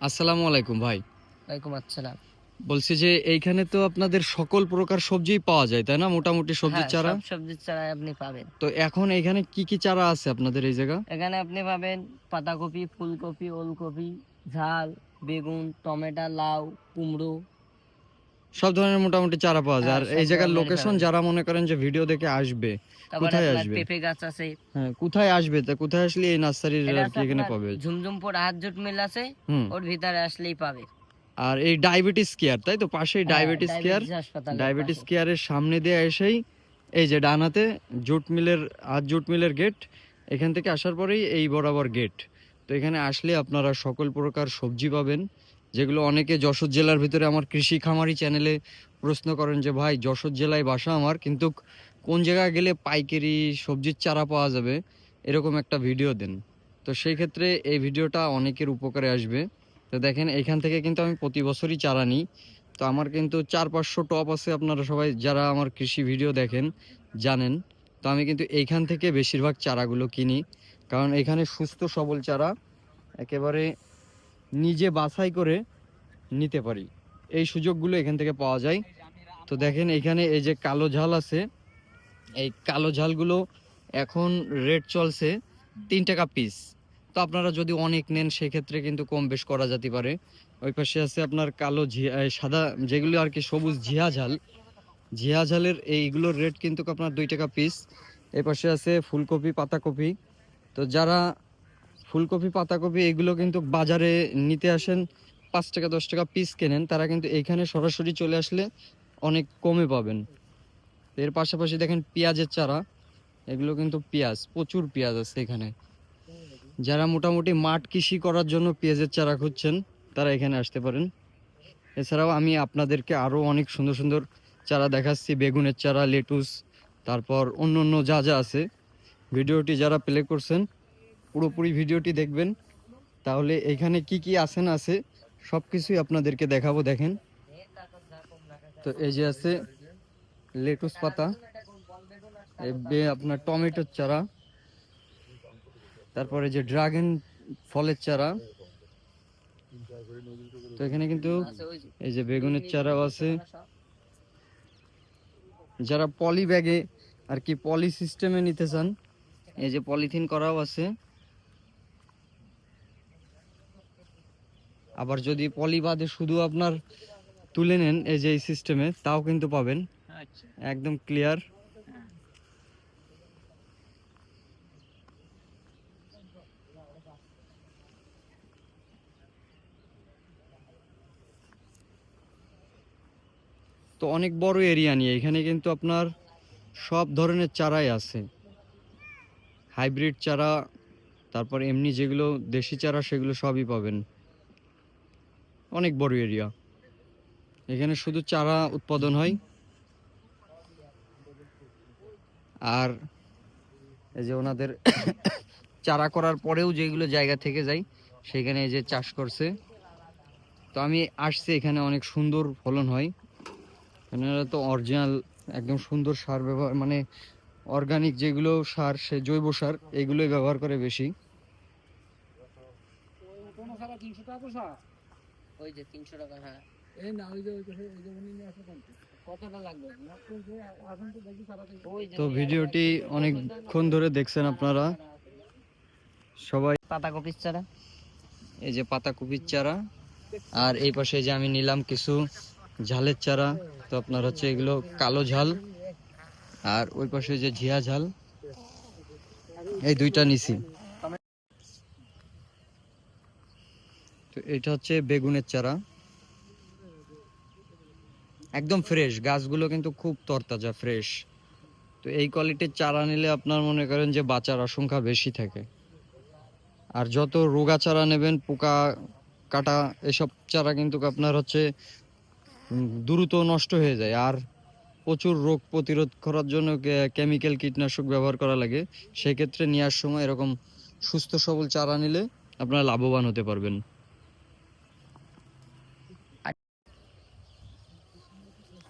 আসসালামু আলাইকুম ভাই। ওয়ালাইকুম আসসালাম। বলছি যে এইখানে তো আপনাদের সকল প্রকার সবজিই পাওয়া যায় তাই না, মোটামুটি সবজির হ্যাঁ, চারা? সব সবজির চারা আপনি পাবেন। তো এখন এইখানে কি কি চারা আছে আপনাদের এই জায়গা? এখানে আপনি পাবেন পাতাকপি, ফুলকপি, ওলকপি, ঝাল, বেগুন, টমেটো, লাউ, কুমড়ো। সব ধরনের মোটামুটি চারা পাওয়া যায়। হ্যাঁ, আর সব এই জায়গার ধরনেরই লোকেশন পাবেন। যারা মনে করেন যে ভিডিও দেখে আসবে, তারপরে কোথায় আপনার আসবে? পেঁপে গাছ আছে। হ্যাঁ, কোথায় আসবে, তা কোথায় আসলে এই নার্সারির এটা আর আছে কি এখানে আপনার পাবে? ঝুমঝুমপুর হাটজোট মিল আছে, হুম। ওর ভিতরে আসলেই পাবে। আর এই ডায়াবেটিস কেয়ার, তাই তো, পাশেই হ্যাঁ, ডায়াবেটিস কেয়ার। ডায়াবেটিস হাসপাতালের ডায়াবেটিস পাশে। কেয়ারের সামনে দিয়ে এসেই এই যে ডান হাতে জুট মিলের জুট মিলের গেট, এখান থেকে আসার পরেই এই বরাবর গেট। তো এখানে আসলে আপনারা সকল প্রকার সবজি পাবেন, যেগুলো অনেকে যশোর জেলার ভিতরে আমার কৃষি খামারি চ্যানেলে প্রশ্ন করেন যে ভাই যশোর জেলায় বাসা আমার, কিন্তু কোন জায়গায় গেলে পাইকারি সবজির চারা পাওয়া যাবে, এরকম একটা ভিডিও দেন। তো সেই ক্ষেত্রে এই ভিডিওটা অনেকের উপকারে আসবে। তো দেখেন এইখান থেকে কিন্তু আমি প্রতি বছরই চারা নিই। তো আমার কিন্তু 400-500 টব আছে, আপনারা সবাই যারা আমার কৃষি ভিডিও দেখেন জানেন। তো আমি কিন্তু এইখান থেকে বেশিরভাগ চারাগুলো কিনি, কারণ এখানে সুস্থ সবল চারা একেবারে নিজে বাছাই করে নিতে পারি, এই সুযোগগুলো এখান থেকে পাওয়া যায়। তো দেখেন এখানে এই যে কালো ঝাল আছে, এই কালো ঝালগুলো এখন রেট চলছে 3 টাকা পিস। তো আপনারা যদি অনেক নেন সেক্ষেত্রে কিন্তু কম বেশ করা যেতে পারে। ওই পাশে আছে আপনার কালো ঝিয়া, সাদা যেগুলো আর কি সবুজ ঝিয়া ঝাল। ঝিয়া ঝালের এইগুলোর রেট কিন্তু আপনার 2 টাকা পিস। এই পাশে আছে ফুলকপি, পাতাকপি। তো যারা ফুলকপি, পাতাকপি এগুলো কিন্তু বাজারে নিতে আসেন 5 টাকা 10 টাকা পিস কেনেন, তারা কিন্তু এইখানে সরাসরি চলে আসলে অনেক কমে পাবেন। এর পাশাপাশি দেখেন পেঁয়াজের চারা, এগুলো কিন্তু পেঁয়াজ, প্রচুর পেঁয়াজ আছে এখানে। যারা মোটামুটি মাঠ কৃষি করার জন্য পেঁয়াজের চারা খুঁজছেন তারা এখানে আসতে পারেন। এছাড়াও আমি আপনাদেরকে আরও অনেক সুন্দর সুন্দর চারা দেখাচ্ছি, বেগুনের চারা, লেটুস, তারপর অন্য অন্য যা যা আছে। ভিডিওটি যারা প্লে করছেন পুরোপুরি ভিডিওটি দেখবেন, তাহলে এখানে কি কি আছে না আছে সব কিছুই আপনাদেরকে দেখাবো। দেখেন, তো এই যে আছে লেটুস পাতা, আপনার টমেটোর চারা, তারপরে যে ড্রাগন ফলের চারা। তো এখানে কিন্তু এই যে বেগুনের চারাও আছে। যারা পলি ব্যাগে আর কি পলি সিস্টেমে নিতে চান, এই যে পলিথিন করাও আছে। আবার যদি পলি বাদে শুধু আপনার তুলে নেন এই যে এই সিস্টেমে, তাও কিন্তু পাবেন একদম ক্লিয়ার। তো অনেক বড় এরিয়া নিয়ে এখানে কিন্তু আপনার সব ধরনের চারাই আছে, হাইব্রিড চারা, তারপর এমনি যেগুলো দেশি চারা সেগুলো সবই পাবেন। অনেক বড় এরিয়া, এখানে শুধু চারা উৎপাদন হয়। আর এই যে ওনাদের চারা করার পরেও যেগুলো জায়গা থেকে যায় সেখানে এই যে চাষ করছে। তো আমি আসছি, এখানে অনেক সুন্দর ফলন হয়। এনারা তো অরিজিনাল একদম সুন্দর সার ব্যবহার, মানে অর্গানিক যেগুলো সার, সে জৈব সার এগুলোই ব্যবহার করে বেশি। ওই যে 300 টাকা। হ্যাঁ, তো ভিডিওটি অনেকক্ষণ ধরে দেখছেন আপনারা সবাই। পাতাকপির চারা। এই যে পাতাকপির চারা, আর এই পাশে যে আমি নিলাম কিছু ঝালের চারা। তো আপনার হচ্ছে এগুলো কালো ঝাল, আর ওই পাশে যে ঝিয়া ঝাল, এই দুইটা নিছি। তো এটা হচ্ছে বেগুনের চারা, একদম ফ্রেশ, গাছগুলো কিন্তু খুব তরতাজা ফ্রেশ। তো এই কোয়ালিটির চারা নিলে আপনার মনে করেন যে বাঁচার আশঙ্কা বেশি থাকে। আর যত রোগা চারা নেবেন, পোকা কাটা এসব চারা কিন্তু আপনার হচ্ছে দ্রুত নষ্ট হয়ে যায়। আর প্রচুর রোগ প্রতিরোধ করার জন্য কেমিক্যাল কীটনাশক ব্যবহার করা লাগে। সেক্ষেত্রে নেওয়ার সময় এরকম সুস্থ সবল চারা নিলে আপনারা লাভবান হতে পারবেন।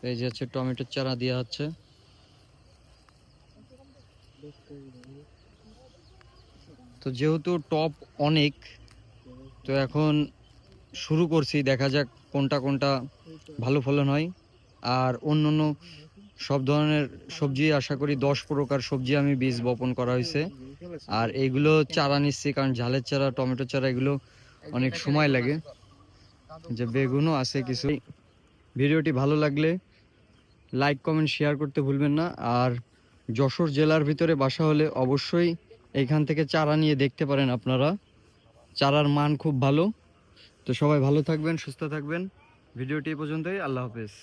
এই যে হচ্ছে টমেটোর চারা দেওয়া হচ্ছে। তো যেহেতু টপ অনেক, তো এখন শুরু করছি, দেখা যাক কোনটা কোনটা ভালো ফলন হয়। আর অন্য অন্য সব ধরনের সবজি আশা করি 10 প্রকার সবজি আমি বীজ বপন করা হয়েছে। আর এইগুলো চারা নিচ্ছি, কারণ ঝালের চারা, টমেটো চারা এগুলো অনেক সময় লাগে। যে বেগুনও আছে কিছু। ভিডিওটি ভালো লাগলে লাইক কমেন্ট শেয়ার করতে ভুলবেন না। আর যশোর জেলার ভিতরে বাসা হলে অবশ্যই এইখান থেকে চারা নিয়ে দেখতে পারেন আপনারা। চারার মান খুব ভালো। তো সবাই ভালো থাকবেন, সুস্থ থাকবেন। ভিডিওটি এই পর্যন্তই। আল্লাহ হাফেজ।